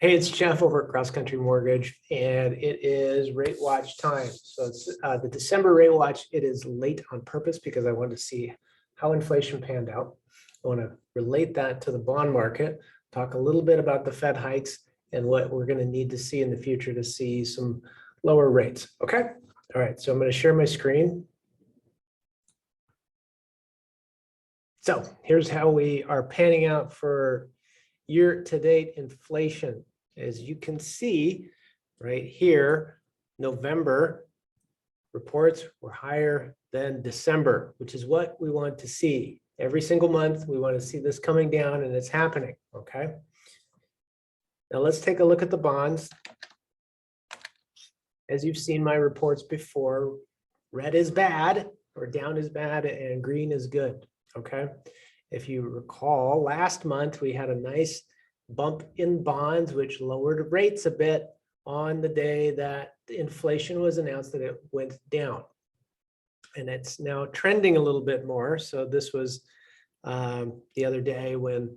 Hey, it's Jeff over at CrossCountry Mortgage, and it is rate watch time. So it's the December rate watch. It is late on purpose because I wanted to see how inflation panned out. I want to relate that to the bond market, talk a little bit about the Fed hikes and what we're going to need to see in the future to see some lower rates. Okay. All right. So I'm going to share my screen. So here's how we are panning out for year-to-date inflation. As you can see right here, November reports were higher than December, which is what we want to see. Every single month, we want to see this coming down, and it's happening, okay? Now let's take a look at the bonds. As you've seen my reports before, red is bad, or down is bad, and green is good, okay? If you recall, last month, we had a nice bump in bonds, which lowered rates a bit on the day that the inflation was announced that it went down. And it's now trending a little bit more. So this was the other day when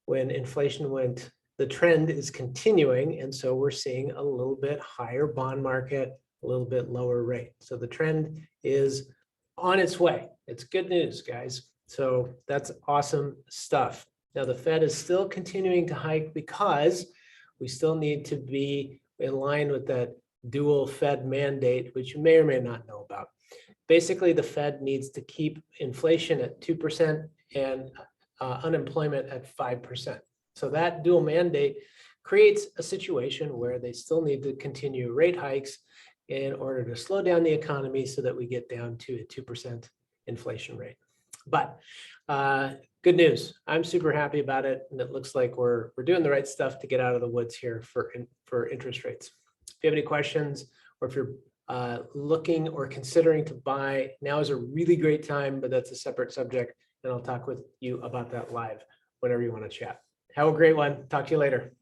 inflation went, the trend is continuing. And so we're seeing a little bit higher bond market, a little bit lower rate. So the trend is on its way. It's good news, guys. So that's awesome stuff. Now, the Fed is still continuing to hike because we still need to be in line with that dual Fed mandate, which you may or may not know about. Basically, the Fed needs to keep inflation at 2% and unemployment at 5%. So that dual mandate creates a situation where they still need to continue rate hikes in order to slow down the economy so that we get down to a 2% inflation rate. But good news. I'm super happy about it, and it looks like we're doing the right stuff to get out of the woods here for interest rates. If you have any questions, or if you're looking or considering to buy, now is a really great time, but that's a separate subject, and I'll talk with you about that live whenever you want to chat. Have a great one. Talk to you later.